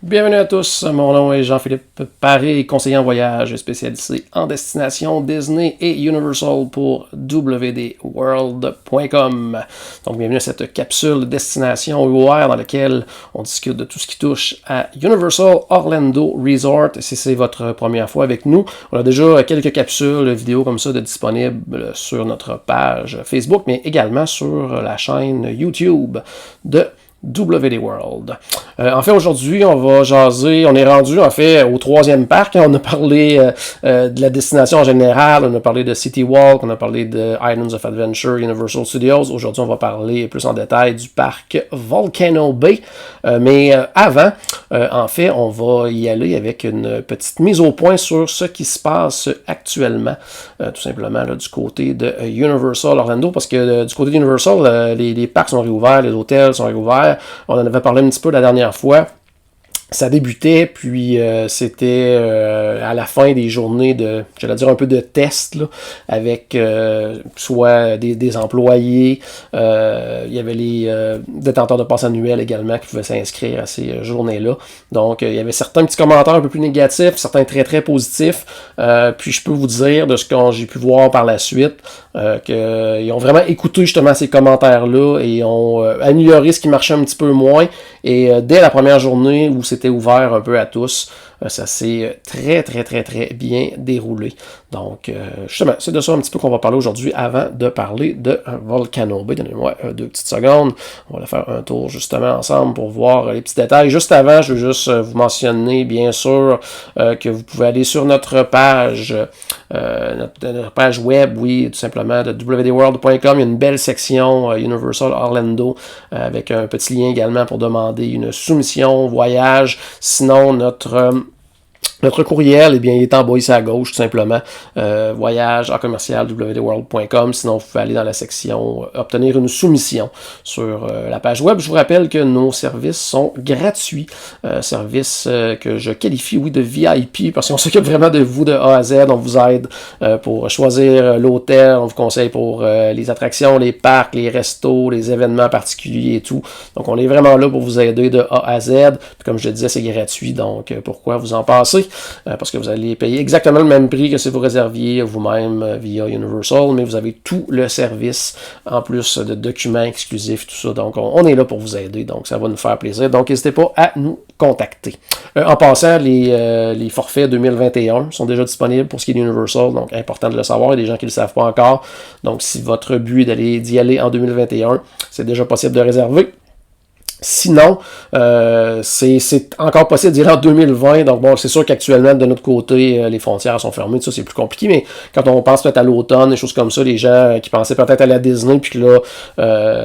Bienvenue à tous, mon nom est Jean-Philippe Paré, conseiller en voyage spécialisé en destination Disney et Universal pour wdworld.com. Donc bienvenue à cette capsule destination UR dans laquelle on discute de tout ce qui touche à Universal Orlando Resort. Si c'est votre première fois avec nous, on a déjà quelques capsules vidéo comme ça de disponibles sur notre page Facebook, mais également sur la chaîne YouTube de WD World. En fait, aujourd'hui, on va jaser, on est rendu en fait au troisième parc. On a parlé de la destination en général, on a parlé de City Walk, on a parlé de Islands of Adventure, Universal Studios. Aujourd'hui, on va parler plus en détail du parc Volcano Bay. Mais avant, en fait, on va y aller avec une petite mise au point sur ce qui se passe actuellement, tout simplement là, du côté de Universal Orlando, parce que du côté d'Universal, les parcs sont réouverts, les hôtels sont réouverts. On en avait parlé un petit peu la dernière fois. Ça débutait, puis c'était à la fin des journées de, j'allais dire un peu de test, là, avec soit des employés, il y avait les détenteurs de passe annuels également qui pouvaient s'inscrire à ces journées-là. Donc, il y avait certains petits commentaires un peu plus négatifs, certains très très positifs, puis je peux vous dire, de ce que j'ai pu voir par la suite, qu'ils ont vraiment écouté justement ces commentaires-là et ont amélioré ce qui marchait un petit peu moins, et dès la première journée où c'était ouvert un peu à tous, ça s'est très très très très bien déroulé. Donc justement, c'est de ça un petit peu qu'on va parler aujourd'hui avant de parler de Volcano Bay. Donnez-moi 2 petites secondes. On va aller faire un tour justement ensemble pour voir les petits détails. Juste avant, je veux juste vous mentionner bien sûr que vous pouvez aller sur notre page web, oui, tout simplement de wdworld.com. Il y a une belle section Universal Orlando avec un petit lien également pour demander une soumission voyage. Sinon, notre courriel, eh bien, il est en bas ici à gauche, tout simplement. Voyage en commercial wdworld.com. Sinon, vous pouvez aller dans la section obtenir une soumission sur la page web. Je vous rappelle que nos services sont gratuits. Services que je qualifie, oui, de VIP parce qu'on s'occupe vraiment de vous de A à Z. On vous aide pour choisir l'hôtel. On vous conseille pour les attractions, les parcs, les restos, les événements particuliers et tout. Donc, on est vraiment là pour vous aider de A à Z. Puis, comme je le disais, c'est gratuit. Donc, pourquoi vous en passez? Parce que vous allez payer exactement le même prix que si vous réserviez vous-même via Universal, mais vous avez tout le service en plus de documents exclusifs, tout ça. Donc, on est là pour vous aider, donc ça va nous faire plaisir. Donc, n'hésitez pas à nous contacter. En passant, les forfaits 2021 sont déjà disponibles pour ce qui est d'Universal, donc important de le savoir. Il y a des gens qui ne le savent pas encore. Donc, si votre but est d'y aller en 2021, c'est déjà possible de réserver. Sinon, c'est encore possible d'y aller en 2020. Donc bon, c'est sûr qu'actuellement, de notre côté, les frontières sont fermées, tout ça, c'est plus compliqué. Mais quand on pense peut-être à l'automne, des choses comme ça, les gens qui pensaient peut-être à la Disney, puis que là,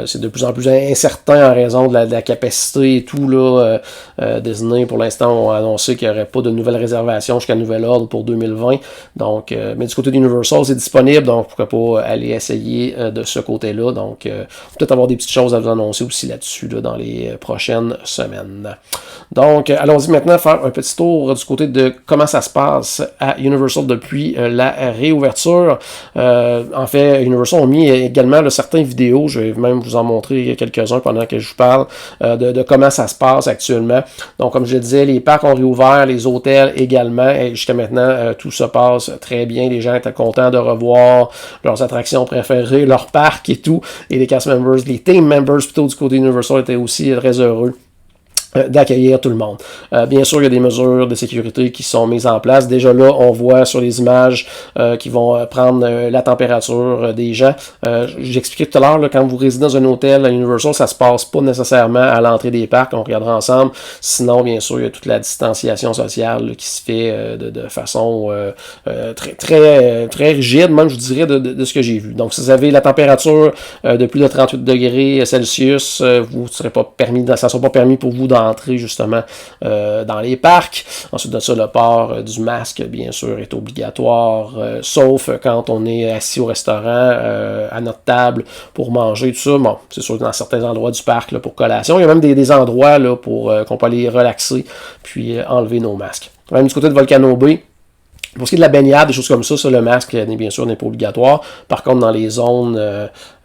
c'est de plus en plus incertain en raison de la capacité et tout. Là, Disney, pour l'instant, ont annoncé qu'il n'y aurait pas de nouvelles réservations jusqu'à nouvel ordre pour 2020. Donc, mais du côté d'Universal, c'est disponible. Donc, pourquoi pas aller essayer de ce côté-là. Donc, peut-être avoir des petites choses à vous annoncer aussi là-dessus, là, dans les prochaines semaines. Donc, allons-y maintenant faire un petit tour du côté de comment ça se passe à Universal depuis la réouverture. En fait, Universal ont mis également certaines vidéos, je vais même vous en montrer quelques-uns pendant que je vous parle, de comment ça se passe actuellement. Donc, comme je le disais, les parcs ont réouvert, les hôtels également, et jusqu'à maintenant, tout se passe très bien. Les gens étaient contents de revoir leurs attractions préférées, leurs parcs et tout, et les cast members, les team members plutôt du côté Universal étaient aussi très heureux d'accueillir tout le monde. Bien sûr, il y a des mesures de sécurité qui sont mises en place. Déjà là, on voit sur les images qui vont prendre la température des gens. J'expliquais tout à l'heure, quand vous résidez dans un hôtel à Universal, ça se passe pas nécessairement à l'entrée des parcs. On regardera ensemble. Sinon, bien sûr, il y a toute la distanciation sociale là, qui se fait de façon très rigide, même je vous dirais de ce que j'ai vu. Donc, si vous avez la température de plus de 38 degrés Celsius, vous ne serez pas permis, ça ne sera pas permis pour vous d'entrer justement dans les parcs. Ensuite de ça, le port du masque, bien sûr, est obligatoire, sauf quand on est assis au restaurant, à notre table, pour manger, tout ça. Bon, c'est sûr que dans certains endroits du parc, là, pour collation, il y a même des endroits là, pour qu'on peut aller relaxer, puis enlever nos masques. Même du côté de Volcano Bay, Pour ce qui est de la baignade, des choses comme ça, le masque, bien sûr, n'est pas obligatoire. Par contre, dans les zones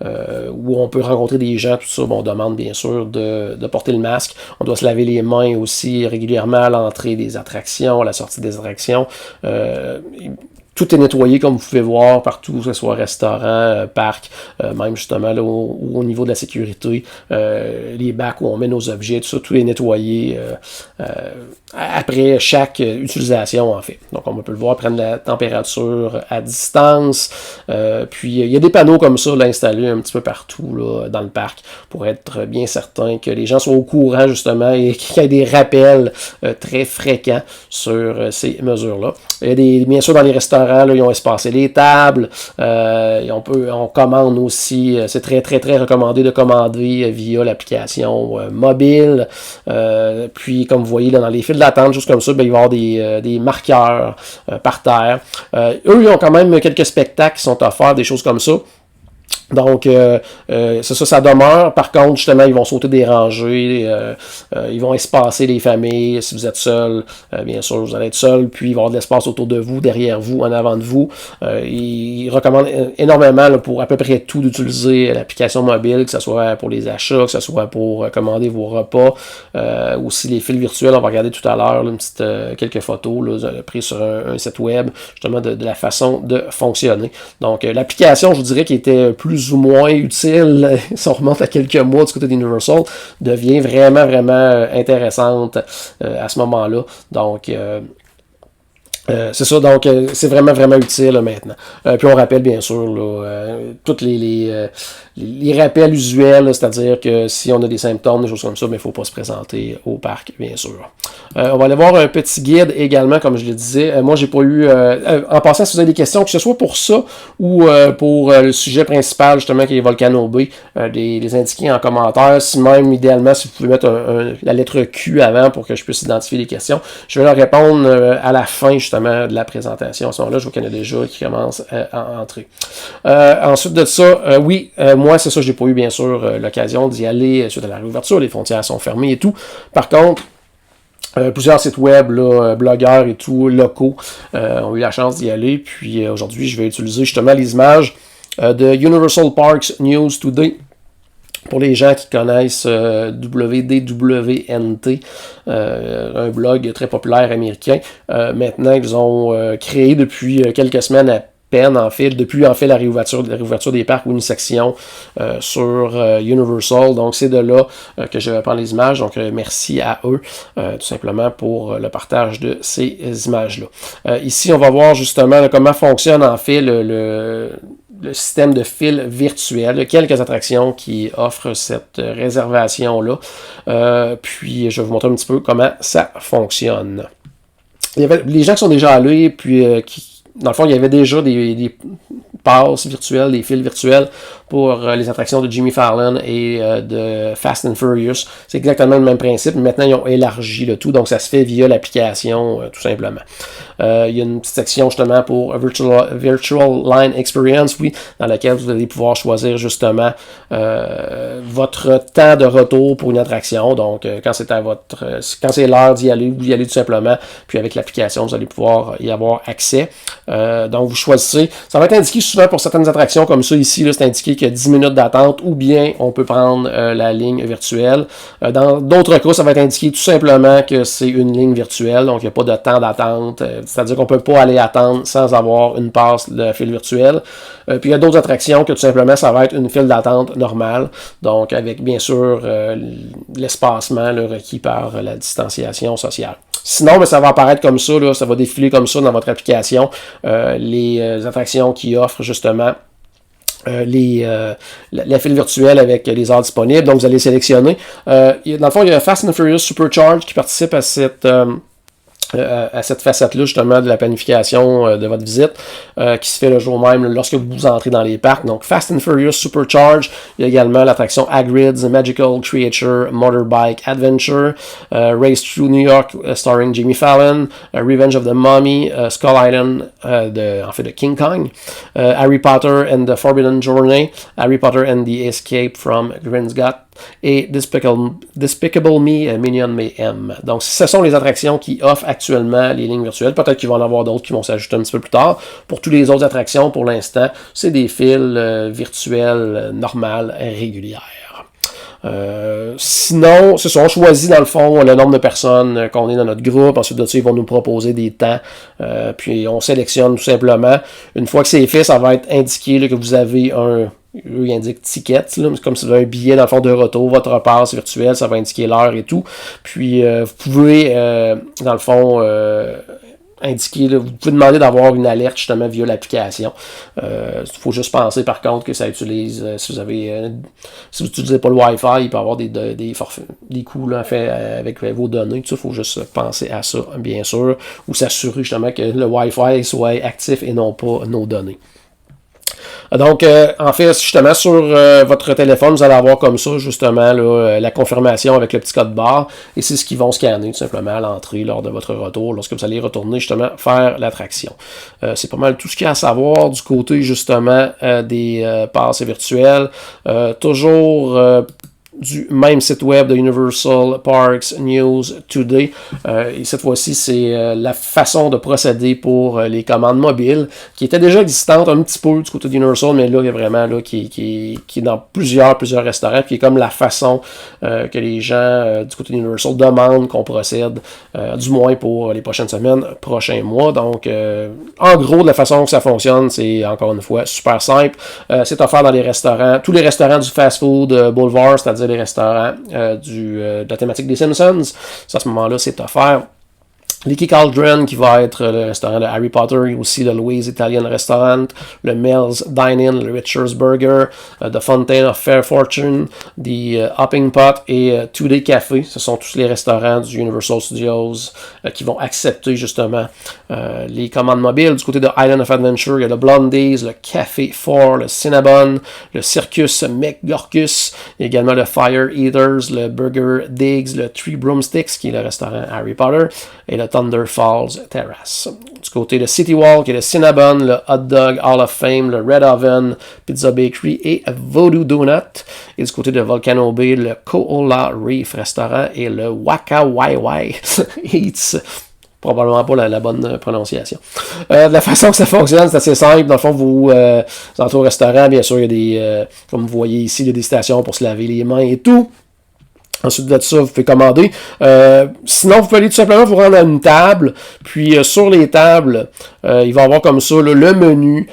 où on peut rencontrer des gens, tout ça, on demande bien sûr de porter le masque. On doit se laver les mains aussi régulièrement à l'entrée des attractions, à la sortie des attractions. Tout est nettoyé, comme vous pouvez voir, partout, que ce soit restaurant, parc, même justement là, au niveau de la sécurité, les bacs où on met nos objets, tout ça, tout est nettoyé après chaque utilisation, en fait. Donc, on peut le voir, prendre la température à distance. Puis, il y a des panneaux comme ça là, installés un petit peu partout là, dans le parc pour être bien certain que les gens soient au courant, justement, et qu'il y ait des rappels très fréquents sur ces mesures-là. Il y a bien sûr, dans les restaurants, là, ils ont espacé les tables. On commande aussi. C'est très, très, très recommandé de commander via l'application mobile. Puis, comme vous voyez, là, dans les files d'attente, juste comme ça, ben, il va y avoir des marqueurs par terre. Eux, ils ont quand même quelques spectacles qui sont offerts, des choses comme ça. Donc, c'est ça demeure. Par contre, justement, ils vont sauter des rangées, ils vont espacer les familles. Si vous êtes seul, bien sûr, vous allez être seul, puis il va y avoir de l'espace autour de vous, derrière vous, en avant de vous. Ils recommandent énormément là, pour à peu près tout d'utiliser l'application mobile, que ce soit pour les achats, que ce soit pour commander vos repas, aussi les fils virtuels. On va regarder tout à l'heure quelques photos là, prises sur un site web, justement de la façon de fonctionner. Donc, l'application, je vous dirais, qui était plus ou moins utile, si on remonte à quelques mois du côté d'Universal, devient vraiment, vraiment intéressante à ce moment-là. Donc, c'est ça, donc c'est vraiment, vraiment utile là, maintenant. Puis on rappelle bien sûr tous les rappels usuels, c'est-à-dire que si on a des symptômes, des choses comme ça, il ne faut pas se présenter au parc, bien sûr. On va aller voir un petit guide également, comme je le disais. Moi, j'ai pas eu... en passant, si vous avez des questions, que ce soit pour ça ou pour le sujet principal, justement, qui est Volcano Bay, les indiquer en commentaire. Si même, idéalement, si vous pouvez mettre la lettre Q avant pour que je puisse identifier les questions, je vais leur répondre à la fin, justement, de la présentation. À ce moment-là, je vois qu'il y en a déjà qui commencent à entrer. Ensuite de ça, oui, moi, c'est ça, j'ai pas eu, bien sûr, l'occasion d'y aller suite à la réouverture. Les frontières sont fermées et tout. Par contre, plusieurs sites web, là, blogueurs et tout, locaux, ont eu la chance d'y aller. Puis aujourd'hui, je vais utiliser justement les images de Universal Parks News Today. Pour les gens qui connaissent WDWNT, un blog très populaire américain, maintenant ils ont créé depuis quelques semaines à peine, en fait, depuis en fait la réouverture des parcs ou une section sur Universal. Donc c'est de là que je vais prendre les images. Donc merci à eux tout simplement pour le partage de ces images-là. Ici, on va voir justement comment fonctionne en fait le système de fil virtuel. Il y a quelques attractions qui offrent cette réservation-là. Puis, je vais vous montrer un petit peu comment ça fonctionne. Il y avait les gens qui sont déjà allés, puis dans le fond, il y avait déjà des passes virtuelles, des fils virtuels pour les attractions de Jimmy Fallon et de Fast and Furious. C'est exactement le même principe, mais maintenant ils ont élargi le tout, donc ça se fait via l'application tout simplement. Il y a une petite section justement pour Virtual Line Experience, oui, dans laquelle vous allez pouvoir choisir justement votre temps de retour pour une attraction. Donc quand c'est l'heure d'y aller, vous y allez tout simplement, puis avec l'application, vous allez pouvoir y avoir accès. Donc vous choisissez, ça va être indiqué souvent pour certaines attractions comme ça ici, là, c'est indiqué qu'il y a 10 minutes d'attente ou bien on peut prendre la ligne virtuelle. Dans d'autres cas, ça va être indiqué tout simplement que c'est une ligne virtuelle, donc il n'y a pas de temps d'attente, c'est-à-dire qu'on ne peut pas aller attendre sans avoir une passe de fil virtuel. Puis il y a d'autres attractions que tout simplement ça va être une file d'attente normale, donc avec bien sûr l'espacement requis par la distanciation sociale. Sinon, ben, ça va apparaître comme ça, là, ça va défiler comme ça dans votre application, les attractions qui offrent justement la file virtuelle avec les heures disponibles. Donc, vous allez sélectionner. Dans le fond, il y a Fast and Furious Supercharged qui participe à cette facette-là, justement, de la planification de votre visite, qui se fait le jour même lorsque vous entrez dans les parcs. Donc, Fast and Furious Supercharged. Il y a également l'attraction Hagrid's Magical Creature Motorbike Adventure, Race Through New York, starring Jimmy Fallon, Revenge of the Mummy, Skull Island, de King Kong, Harry Potter and the Forbidden Journey, Harry Potter and the Escape from Gringotts, et Despicable Me, Minion Mayhem. Donc, ce sont les attractions qui offrent actuellement les lignes virtuelles. Peut-être qu'il va en avoir d'autres qui vont s'ajouter un petit peu plus tard. Pour toutes les autres attractions, pour l'instant, c'est des files virtuelles normales, régulières. Sinon, c'est ça, on choisit dans le fond le nombre de personnes qu'on est dans notre groupe. Ensuite de ça, ils vont nous proposer des temps. Puis on sélectionne tout simplement. Une fois que c'est fait, ça va être indiqué là, que vous avez un... Eux, ils indiquent ticket, là, comme si vous avez un billet dans le fond de retour, votre passe virtuel, ça va indiquer l'heure et tout. Puis vous pouvez, dans le fond, indiquer, là, vous pouvez demander d'avoir une alerte justement via l'application. Il faut juste penser par contre que ça utilise, si vous n'utilisez pas le Wi-Fi, il peut y avoir des coûts là, fait avec vos données. Il faut juste penser à ça, bien sûr, ou s'assurer justement que le Wi-Fi soit actif et non pas nos données. Donc, en fait, justement, sur votre téléphone, vous allez avoir comme ça, justement, là, la confirmation avec le petit code barre. Et c'est ce qu'ils vont scanner, tout simplement, à l'entrée lors de votre retour, lorsque vous allez retourner, justement, faire l'attraction. C'est pas mal tout ce qu'il y a à savoir du côté, justement, des passes virtuelles. Toujours... du même site web de Universal Parks News Today. Et cette fois-ci, c'est la façon de procéder pour les commandes mobiles, qui était déjà existante un petit peu du côté d'Universal, mais là, il y a vraiment là, qui est dans plusieurs restaurants, qui est comme la façon que les gens du côté d'Universal demandent qu'on procède, du moins pour les prochaines semaines, prochains mois. Donc, en gros, de la façon que ça fonctionne, c'est encore une fois super simple. C'est offert dans les restaurants, tous les restaurants du fast food Boulevard, c'est-à-dire les restaurants de la thématique des Simpsons. À ce moment-là, c'est offert. Leaky Cauldron, qui va être le restaurant de Harry Potter, et aussi le Louise Italian Restaurant, le Mel's Dine-In, le Richard's Burger, The Fountain of Fair Fortune, The Hopping Pot et Today Café. Ce sont tous les restaurants du Universal Studios qui vont accepter justement les commandes mobiles. Du côté de Island of Adventure, il y a le Blondies, le Café 4, le Cinnabon, le Circus McGorkus, il y a également le Fire Eaters, le Burger Digs, le Three Broomsticks, qui est le restaurant Harry Potter, et le Thunder Falls Terrace. Du côté de City Walk, il y a le Cinnabon, le Hot Dog Hall of Fame, le Red Oven, Pizza Bakery et Voodoo Donut. Et du côté de Volcano Bay, le Ko'ola Reef Restaurant et le Waka Wai Wai Eats. Probablement pas la bonne prononciation. De la façon que ça fonctionne, c'est assez simple. Dans le fond, vous entrez au restaurant, bien sûr, il y a des, comme vous voyez ici, il y a des stations pour se laver les mains et tout. Ensuite de ça, vous pouvez commander. Sinon, vous pouvez aller tout simplement vous rendre à une table. Puis sur les tables, il va y avoir comme ça là, le menu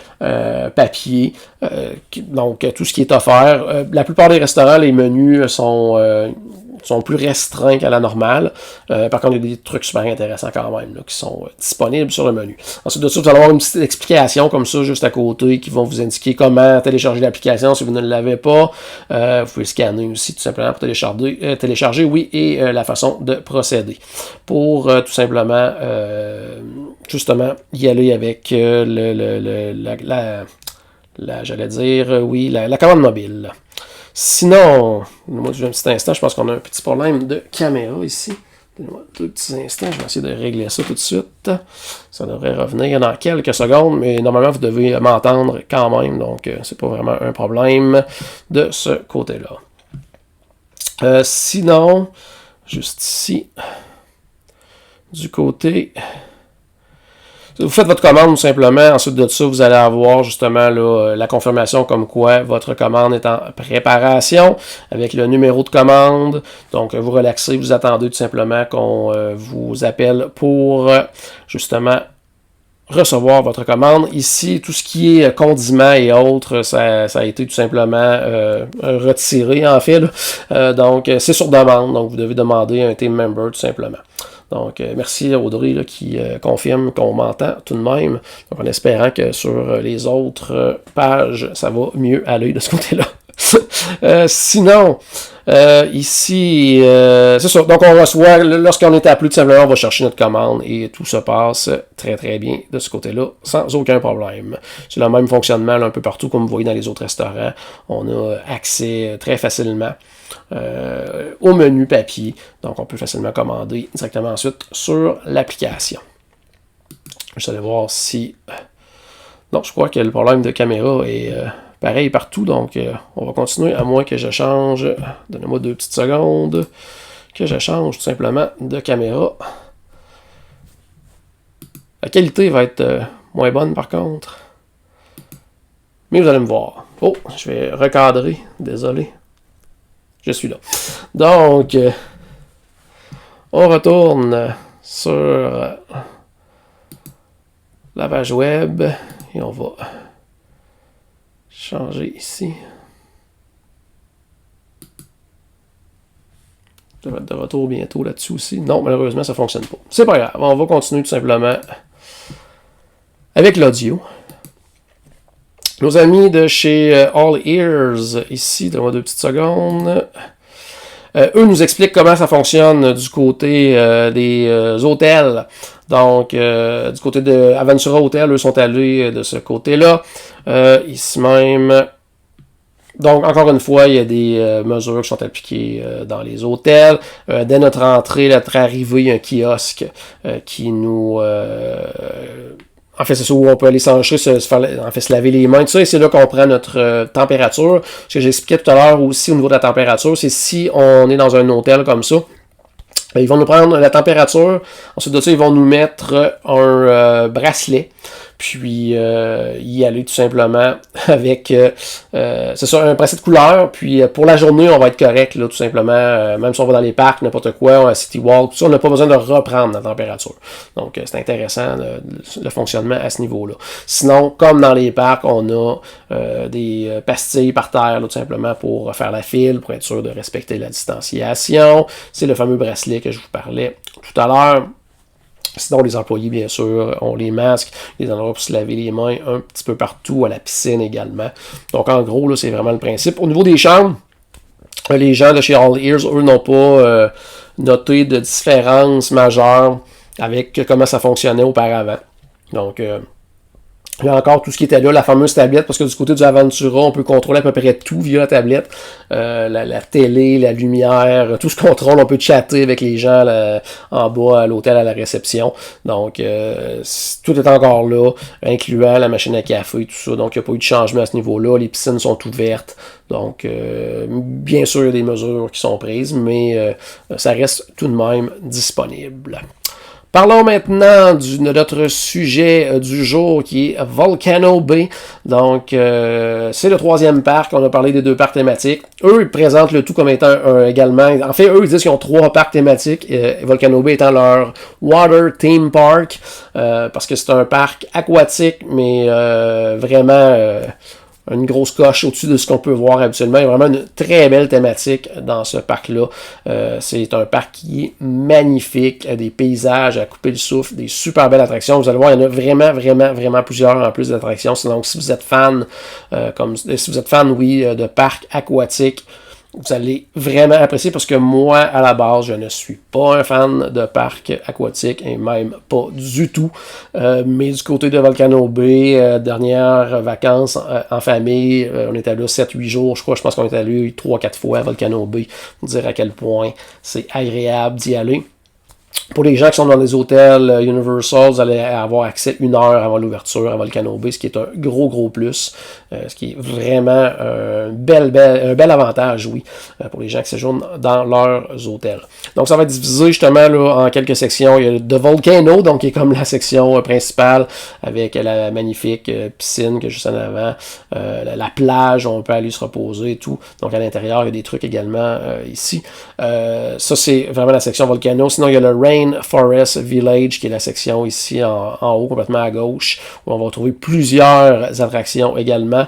papier. Donc, tout ce qui est offert. La plupart des restaurants, les menus sont plus restreints qu'à la normale. Par contre, il y a des trucs super intéressants quand même là, qui sont disponibles sur le menu. Ensuite de ça, vous allez avoir une petite explication comme ça, juste à côté, qui vont vous indiquer comment télécharger l'application si vous ne l'avez pas. Vous pouvez scanner aussi tout simplement pour télécharger oui, et la façon de procéder. Pour tout simplement, justement, y aller avec la commande mobile. Sinon, moi, un petit instant, je pense qu'on a un petit problème de caméra ici. Donnez-moi 2 petits instants, je vais essayer de régler ça tout de suite. Ça devrait revenir dans quelques secondes, mais normalement, vous devez m'entendre quand même, donc c'est pas vraiment un problème de ce côté-là. Sinon, juste ici, du côté... Vous faites votre commande tout simplement, ensuite de ça, vous allez avoir justement là, la confirmation comme quoi votre commande est en préparation avec le numéro de commande. Donc, vous relaxez, vous attendez tout simplement qu'on vous appelle pour justement recevoir votre commande. Ici, tout ce qui est condiments et autres, ça a été tout simplement retiré en fait. Donc, c'est sur demande, donc vous devez demander un team member tout simplement. Donc, merci à Audrey là, qui confirme qu'on m'entend tout de même. Donc, en espérant que sur les autres pages, ça va mieux aller de ce côté-là. Sinon, ici, c'est ça. Donc, on reçoit, lorsqu'on est appelé, tout simplement, on va chercher notre commande et tout se passe très, très bien de ce côté-là, sans aucun problème. C'est le même fonctionnement là, un peu partout, comme vous voyez dans les autres restaurants. On a accès très facilement au menu papier. Donc, on peut facilement commander directement ensuite sur l'application. Je vais aller voir si... Non, je crois que le problème de caméra est pareil partout, donc on va continuer, à moins que je change, donnez-moi 2 petites secondes, que je change tout simplement de caméra. La qualité va être moins bonne par contre. Mais vous allez me voir. Oh, je vais recadrer. Désolé. Je suis là. Donc, on retourne sur la page web. Et on va changer ici. Je vais être de retour bientôt là-dessus aussi. Non, malheureusement, ça ne fonctionne pas. C'est pas grave. On va continuer tout simplement avec l'audio. Nos amis de chez All Ears, ici, donne-moi 2 petites secondes. Eux nous expliquent comment ça fonctionne du côté des hôtels. Donc, du côté de Aventura Hotel, eux sont allés de ce côté-là. Ici même. Donc, encore une fois, il y a des mesures qui sont appliquées dans les hôtels. Dès notre entrée, notre arrivée, il y a un kiosque qui nous... en fait, c'est ça où on peut aller s'enregistrer, se laver les mains, tout ça, et c'est là qu'on prend notre température. Ce que j'expliquais tout à l'heure aussi au niveau de la température, c'est si on est dans un hôtel comme ça, ils vont nous prendre la température, ensuite de ça, ils vont nous mettre un bracelet, puis y aller tout simplement avec, c'est ça, un bracelet de couleur, puis pour la journée, on va être correct, là, tout simplement, même si on va dans les parcs, n'importe quoi, à City Walk, tout ça, on n'a pas besoin de reprendre la température. Donc, c'est intéressant, le fonctionnement à ce niveau-là. Sinon, comme dans les parcs, on a des pastilles par terre, là, tout simplement, pour faire la file, pour être sûr de respecter la distanciation. C'est le fameux bracelet que je vous parlais tout à l'heure. Sinon, les employés, bien sûr, ont les masques, les endroits pour se laver les mains un petit peu partout, à la piscine également. Donc, en gros, là, c'est vraiment le principe. Au niveau des chambres, les gens de chez All Ears, eux, n'ont pas noté de différence majeure avec comment ça fonctionnait auparavant. Donc, il y a encore tout ce qui était là, la fameuse tablette, parce que du côté du Aventura, on peut contrôler à peu près tout via la tablette. La télé, la lumière, tout ce contrôle, on peut chatter avec les gens là, en bas à l'hôtel, à la réception. Donc, tout est encore là, incluant la machine à café et tout ça. Donc, il n'y a pas eu de changement à ce niveau-là. Les piscines sont ouvertes. Donc, bien sûr, il y a des mesures qui sont prises, mais ça reste tout de même disponible. Parlons maintenant de notre sujet du jour qui est Volcano Bay. Donc, c'est le 3e parc. On a parlé des 2 parcs thématiques. Eux, ils présentent le tout comme étant également... En fait, eux, ils disent qu'ils ont 3 parcs thématiques. Volcano Bay étant leur Water Theme Park. Parce que c'est un parc aquatique, mais vraiment... une grosse coche au-dessus de ce qu'on peut voir habituellement. Il y a vraiment une très belle thématique dans ce parc-là. C'est un parc qui est magnifique, des paysages à couper le souffle, des super belles attractions. Vous allez voir, il y en a vraiment, vraiment, vraiment plusieurs en plus d'attractions. Donc, si vous êtes fan, de parcs aquatiques, vous allez vraiment apprécier parce que moi, à la base, je ne suis pas un fan de parcs aquatiques et même pas du tout. Mais du côté de Volcano Bay, dernières vacances en famille, on était là 7-8 jours, je pense qu'on est allé 3-4 fois à Volcano Bay pour dire à quel point c'est agréable d'y aller. Pour les gens qui sont dans des hôtels Universal, vous allez avoir accès 1 heure avant l'ouverture à Volcano Bay, ce qui est un gros plus, ce qui est vraiment un bel avantage, oui, pour les gens qui séjournent dans leurs hôtels. Donc, ça va être divisé justement là, en quelques sections. Il y a The Volcano, donc qui est comme la section principale, avec la magnifique piscine que juste en avant, la plage où on peut aller se reposer et tout. Donc, à l'intérieur, il y a des trucs également ici. Ça, c'est vraiment la section Volcano. Sinon, il y a le Rainforest Village, qui est la section ici en haut, complètement à gauche, où on va retrouver plusieurs attractions également.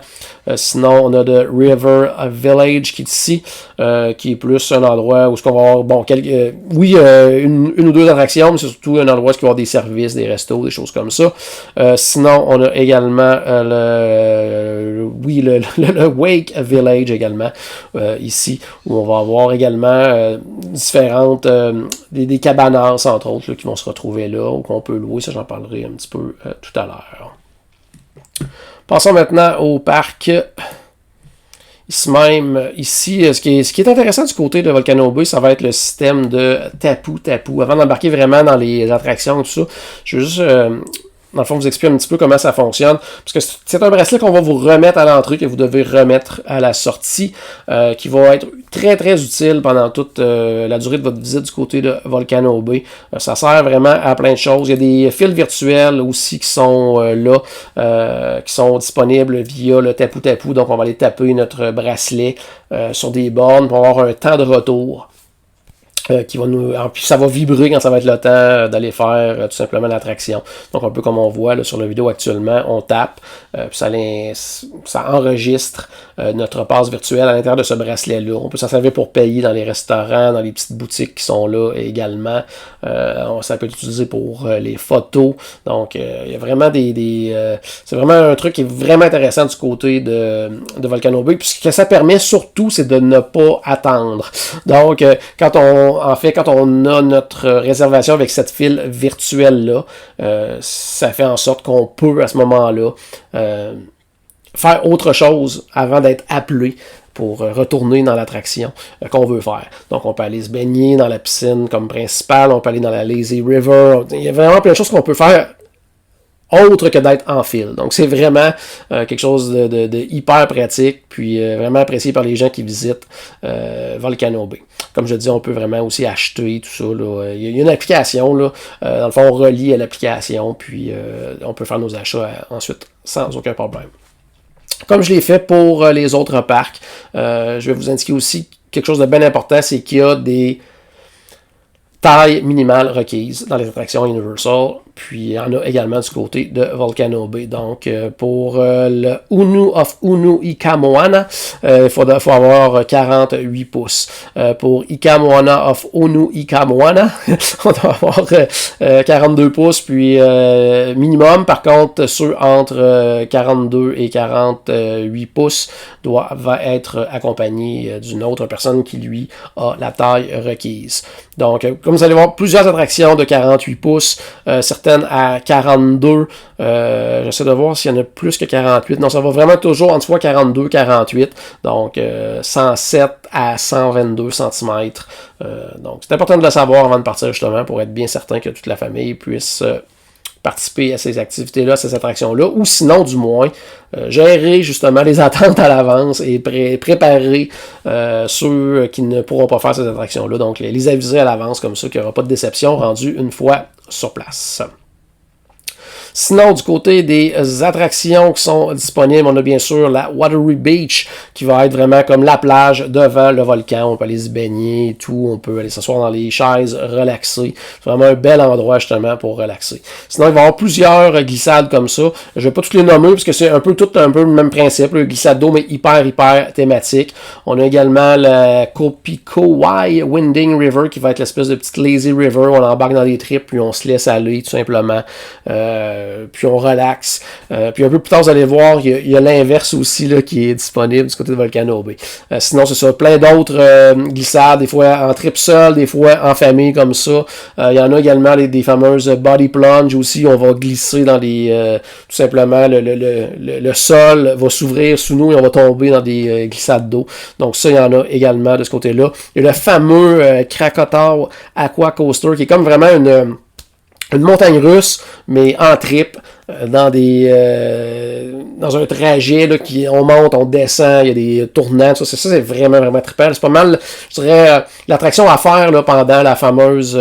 Sinon, on a The River Village qui est ici, qui est plus un endroit où ce qu'on va avoir, bon, une ou 2 attractions, mais c'est surtout un endroit où il va y avoir des services, des restos, des choses comme ça. Sinon, on a également le Wake Village également, ici, où on va avoir également différentes, des cabanas, entre autres, là, qui vont se retrouver là, ou qu'on peut louer. Ça, j'en parlerai un petit peu tout à l'heure. Passons maintenant au parc. Ici, ce qui est intéressant du côté de Volcano Bay, ça va être le système de tapu. Avant d'embarquer vraiment dans les attractions et tout ça, je veux juste dans le fond, vous expliquer un petit peu comment ça fonctionne. Parce que c'est un bracelet qu'on va vous remettre à l'entrée, que vous devez remettre à la sortie, qui va être très, très utile pendant toute la durée de votre visite du côté de Volcano Bay. Ça sert vraiment à plein de choses. Il y a des fils virtuels aussi qui sont là, qui sont disponibles via le Tapu Tapu. Donc, on va aller taper notre bracelet sur des bornes pour avoir un temps de retour. Qui va nous, puis ça va vibrer quand ça va être le temps d'aller faire tout simplement l'attraction. Donc un peu comme on voit là, sur la vidéo actuellement, on tape, puis ça enregistre notre passe virtuelle à l'intérieur de ce bracelet-là. On peut s'en servir pour payer dans les restaurants, dans les petites boutiques qui sont là également. Ça peut être utilisé pour les photos. Donc il y a vraiment c'est vraiment un truc qui est vraiment intéressant du côté de Volcano Bay. Puis ce que ça permet surtout, c'est de ne pas attendre. Donc quand on a notre réservation avec cette file virtuelle-là, ça fait en sorte qu'on peut, à ce moment-là, faire autre chose avant d'être appelé pour retourner dans l'attraction qu'on veut faire. Donc, on peut aller se baigner dans la piscine comme principale, on peut aller dans la Lazy River. Il y a vraiment plein de choses qu'on peut faire autre que d'être en file. Donc, c'est vraiment quelque chose de hyper pratique, puis vraiment apprécié par les gens qui visitent Volcano Bay. Comme je dis, on peut vraiment aussi acheter tout ça. Là. Il y a une application, là, dans le fond, on relie à l'application, puis on peut faire nos achats ensuite sans aucun problème. Comme je l'ai fait pour les autres parcs, je vais vous indiquer aussi quelque chose de bien important, c'est qu'il y a des tailles minimales requises dans les attractions Universal. Puis il y en a également du côté de Volcano Bay. Donc pour le Unu of Unu Ika Moana, il faut avoir 48 pouces. Pour Ika Moana of Unu Ika Moana, on doit avoir 42 pouces. Puis minimum, par contre, ceux entre 42 et 48 pouces doivent être accompagnés d'une autre personne qui, lui, a la taille requise. Donc, comme vous allez voir, plusieurs attractions de 48 pouces, certaines à 42. J'essaie de voir s'il y en a plus que 48. Non, ça va vraiment toujours entre fois 42 et 48. Donc, 107 à 122 cm. Donc, c'est important de le savoir avant de partir, justement, pour être bien certain que toute la famille puisse participer à ces activités-là, à ces attractions-là, ou sinon, du moins, gérer justement les attentes à l'avance et préparer ceux qui ne pourront pas faire ces attractions-là. Donc, les aviser à l'avance comme ça, qu'il n'y aura pas de déception rendue une fois sur place. Sinon, du côté des attractions qui sont disponibles, on a bien sûr la Watery Beach, qui va être vraiment comme la plage devant le volcan. On peut aller se baigner et tout, on peut aller s'asseoir dans les chaises, relaxer. C'est vraiment un bel endroit justement pour relaxer. Sinon, il va y avoir plusieurs glissades comme ça. Je ne vais pas toutes les nommer parce que c'est un peu le même principe. Le glissade d'eau, mais hyper thématique. On a également la Kopikowai Winding River, qui va être l'espèce de petite lazy river. On embarque dans des trips, puis on se laisse aller tout simplement. Puis on relaxe. Puis un peu plus tard, vous allez voir, il y a l'inverse aussi là, qui est disponible du côté de Volcano Bay. Sinon, c'est ça, plein d'autres glissades, des fois en trip seul, des fois en famille comme ça. Il y en a également des fameuses body plunge aussi, on va glisser dans des... tout simplement, le sol va s'ouvrir sous nous et on va tomber dans des glissades d'eau. Donc ça, il y en a également de ce côté-là. Il y a le fameux Krakatoa Aqua Coaster qui est comme vraiment une montagne russe, mais en trip, dans un trajet là, on monte, on descend, il y a des tournants, ça c'est vraiment trippant. C'est pas mal, je dirais, l'attraction à faire là, pendant la fameuse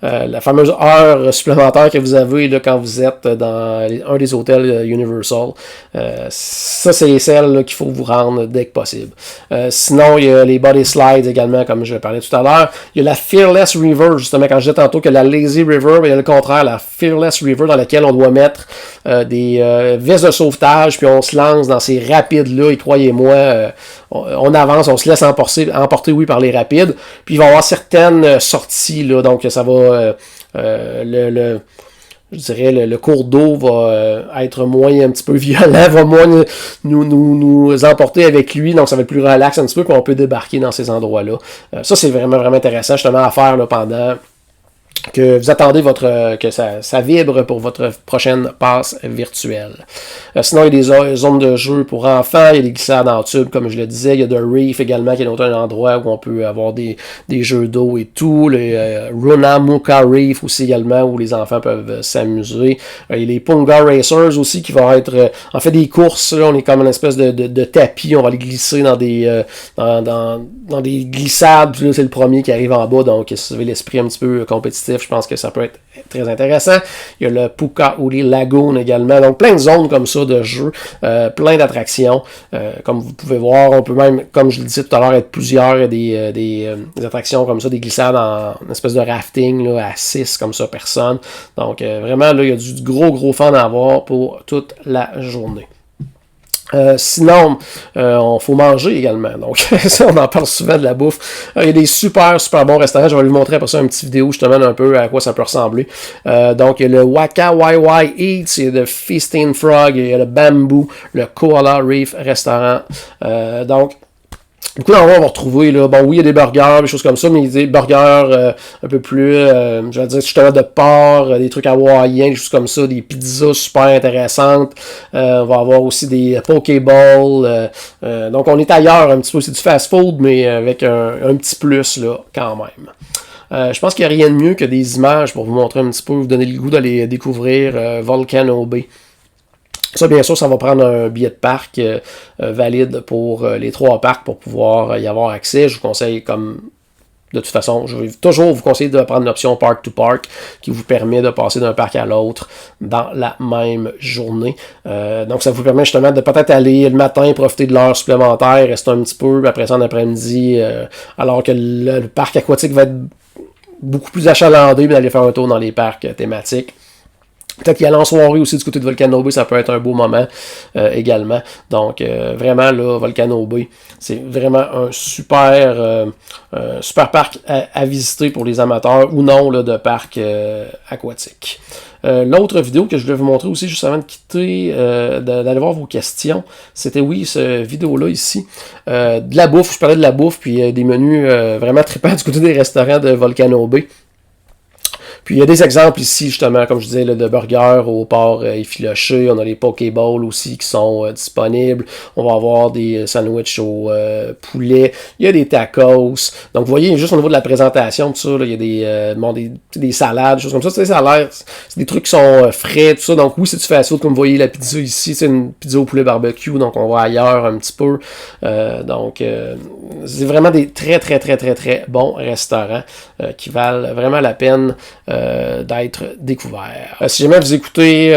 heure supplémentaire que vous avez là, quand vous êtes dans un des hôtels Universal. Ça, c'est celle là, qu'il faut vous rendre dès que possible. Sinon, il y a les body slides également, comme je parlais tout à l'heure. Il y a la Fearless River, justement, quand je disais tantôt que la Lazy River, il y a le contraire, la Fearless River, dans laquelle on doit mettre des vestes de sauvetage, puis on se lance dans ces rapides-là, et croyez-moi, on avance, on se laisse emporter par les rapides, puis il va y avoir certaines sorties, là, donc ça va je dirais le cours d'eau va être moins un petit peu violent, va moins nous emporter avec lui, donc ça va être plus relax un petit peu, puis on peut débarquer dans ces endroits-là. Ça, c'est vraiment intéressant justement à faire là, pendant que vous attendez que ça vibre pour votre prochaine passe virtuelle. Sinon, il y a des zones de jeu pour enfants, il y a des glissades en tube, comme je le disais, il y a The Reef également, qui est un endroit où on peut avoir des jeux d'eau et tout, le Runamuka Reef aussi également, où les enfants peuvent s'amuser. Il y a les Punga Racers aussi, qui vont être, en fait, des courses, là, on est comme une espèce de tapis, on va les glisser dans des dans des glissades, puis là, c'est le premier qui arrive en bas, donc si vous avez l'esprit un petit peu compétitif, je pense que ça peut être très intéressant. Il y a le Puka Uli Lagoon également, donc plein de zones comme ça de jeux, plein d'attractions. Comme vous pouvez voir, on peut même, comme je le disais tout à l'heure, être plusieurs, des attractions comme ça, des glissades en une espèce de rafting là, à 6 comme ça, personnes. Donc vraiment, là, il y a du gros fun à avoir pour toute la journée. Sinon, faut manger également. Donc, ça, on en parle souvent de la bouffe. Il y a des super bons restaurants. Je vais vous montrer après ça une petite vidéo justement un peu à quoi ça peut ressembler. Donc, il y a le Waka Wai Eats, il y a le Feasting Frog, il y a le Bamboo, le Koala Reef restaurant. Donc, beaucoup d'endroits on va retrouver, là, bon oui il y a des burgers, des choses comme ça, mais des burgers un peu plus, je vais dire justement de porc, des trucs hawaïens, des choses comme ça, des pizzas super intéressantes, on va avoir aussi des pokeballs, donc on est ailleurs un petit peu, c'est du fast food, mais avec un petit plus là quand même. Je pense qu'il n'y a rien de mieux que des images pour vous montrer un petit peu, vous donner le goût d'aller découvrir Volcano Bay. Ça, bien sûr, ça va prendre un billet de parc valide pour les 3 parcs pour pouvoir y avoir accès. Je vous conseille, comme de toute façon, je vais toujours vous conseiller de prendre l'option Park to Park qui vous permet de passer d'un parc à l'autre dans la même journée. Donc, ça vous permet justement de peut-être aller le matin, profiter de l'heure supplémentaire, rester un petit peu, après ça en après-midi, alors que le parc aquatique va être beaucoup plus achalandé, mais d'aller faire un tour dans les parcs thématiques. Peut-être qu'il y a en soirée aussi du côté de Volcano Bay, ça peut être un beau moment également. Donc vraiment là, Volcano Bay, c'est vraiment un super parc à visiter pour les amateurs ou non là, de parcs aquatiques. L'autre vidéo que je voulais vous montrer aussi juste avant de quitter, d'aller voir vos questions, c'était oui, cette vidéo-là ici, de la bouffe, je parlais de la bouffe, puis des menus vraiment trippants du côté des restaurants de Volcano Bay. Puis il y a des exemples ici, justement, comme je disais, là, de burgers au porc effiloché. On a les pokeballs aussi qui sont disponibles. On va avoir des sandwichs au poulet. Il y a des tacos. Donc, vous voyez, juste au niveau de la présentation, tout ça, là, il y a des salades, des choses comme ça. Ça a l'air, c'est des trucs qui sont frais, tout ça. Donc, oui, c'est du fast food, comme vous voyez la pizza ici. C'est une pizza au poulet barbecue, donc on va ailleurs un petit peu. Donc, c'est vraiment des très bons restaurants qui valent vraiment la peine d'être découverts. Si jamais vous écoutez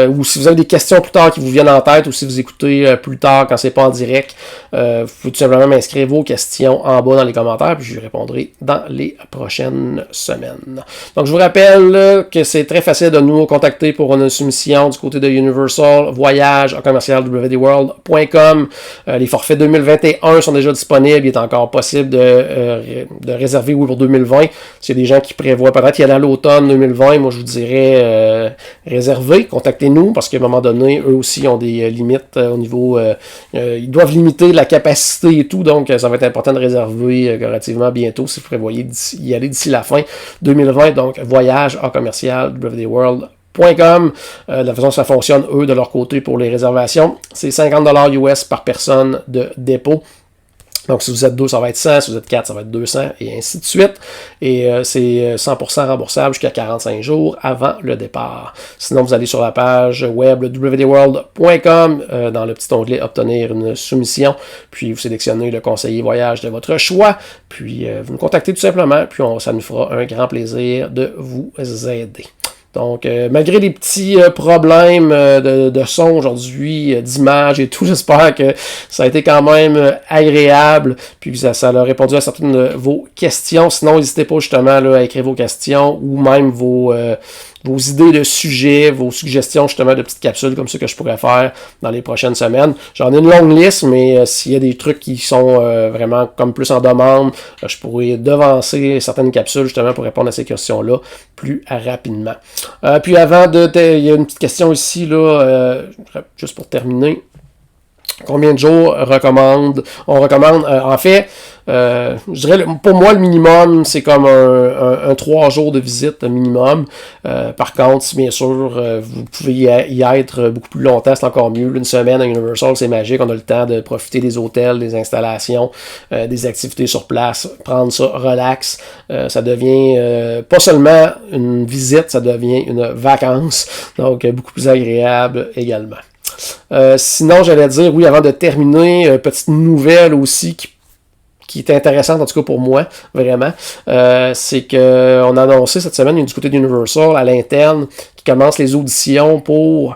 ou si vous avez des questions plus tard qui vous viennent en tête ou si vous écoutez plus tard quand c'est pas en direct, vous pouvez tout simplement m'inscrire vos questions en bas dans les commentaires puis je répondrai dans les prochaines semaines. Donc je vous rappelle que c'est très facile de nous contacter pour une soumission du côté de Universal Voyage en commercial www.world.com. Les forfaits 2021 sont déjà disponibles. Il est encore possible de réserver pour 2020. S'il y a des gens qui prévoient peut-être y aller à l'automne 2020, moi je vous dirais réservez, contactez-nous parce qu'à un moment donné, eux aussi ont des limites au niveau, ils doivent limiter la capacité et tout, donc ça va être important de réserver relativement bientôt si vous prévoyez y aller d'ici la fin 2020, donc voyage en commercial www.world.com. De la façon que ça fonctionne, eux, de leur côté, pour les réservations, c'est $50 US par personne de dépôt. Donc, si vous êtes 2, ça va être 100. Si vous êtes 4, ça va être 200, et ainsi de suite. Et c'est 100% remboursable jusqu'à 45 jours avant le départ. Sinon, vous allez sur la page web www.world.com dans le petit onglet « Obtenir une soumission ». Puis, vous sélectionnez le conseiller voyage de votre choix. Puis, vous nous contactez tout simplement. Puis, ça nous fera un grand plaisir de vous aider. Donc, malgré les petits problèmes de son aujourd'hui, d'image et tout, j'espère que ça a été quand même agréable, puis que ça a répondu à certaines de vos questions. Sinon, n'hésitez pas justement là, à écrire vos questions ou même vos idées de sujets, vos suggestions justement de petites capsules comme ça que je pourrais faire dans les prochaines semaines. J'en ai une longue liste, mais s'il y a des trucs qui sont vraiment comme plus en demande, je pourrais devancer certaines capsules justement pour répondre à ces questions-là plus rapidement. Puis avant il y a une petite question ici, là, juste pour terminer. Combien de jours on recommande? En fait, je dirais, pour moi, le minimum, c'est comme un 3 jours de visite minimum. Par contre, bien sûr, vous pouvez y être beaucoup plus longtemps, c'est encore mieux. Une semaine à Universal, c'est magique. On a le temps de profiter des hôtels, des installations, des activités sur place, prendre ça relax. Ça devient pas seulement une visite, ça devient une vacance. Donc, beaucoup plus agréable également. Sinon, j'allais dire, oui, avant de terminer, petite nouvelle aussi qui est intéressante, en tout cas pour moi, vraiment, c'est qu'on a annoncé cette semaine, du côté d'Universal, à l'interne, qui commence les auditions pour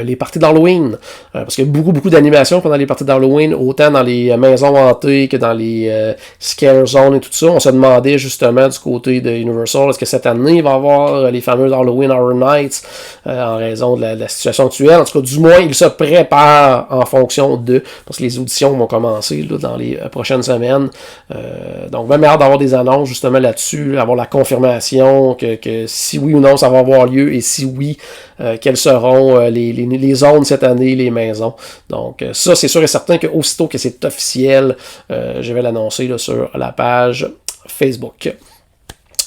les parties d'Halloween. Parce qu'il y a beaucoup d'animations pendant les parties d'Halloween, autant dans les maisons hantées que dans les scare zones et tout ça. On se demandait justement du côté de Universal, est-ce que cette année il va y avoir les fameux Halloween Horror Nights en raison de la situation actuelle. En tout cas, du moins, ils se préparent en fonction de, parce que les auditions vont commencer là, dans les prochaines semaines. Donc, vraiment hâte d'avoir des annonces justement là-dessus, avoir la confirmation que si oui ou non ça va avoir lieu et si oui, quelles seront les zones cette année, les maisons. Donc, ça, c'est sûr et certain qu'aussitôt que c'est officiel, je vais l'annoncer là, sur la page Facebook.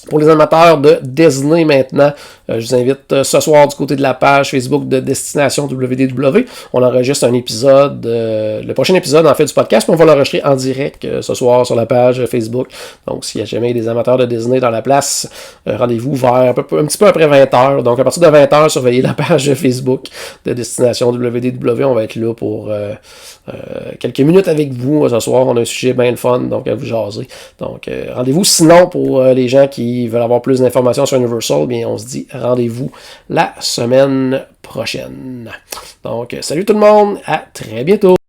Pour les amateurs de Disney maintenant, je vous invite ce soir du côté de la page Facebook de Destination WDW. On enregistre un épisode, le prochain épisode en fait du podcast, puis on va l'enregistrer en direct ce soir sur la page Facebook. Donc s'il y a jamais des amateurs de Disney dans la place, rendez-vous vers un petit peu après 20h. Donc à partir de 20h, surveillez la page Facebook de Destination WDW. On va être là pour quelques minutes avec vous ce soir. On a un sujet bien le fun, donc à vous jaser. Donc rendez-vous. Sinon, pour les gens qui veulent avoir plus d'informations sur Universal, bien on se dit rendez-vous la semaine prochaine. Donc, salut tout le monde, à très bientôt!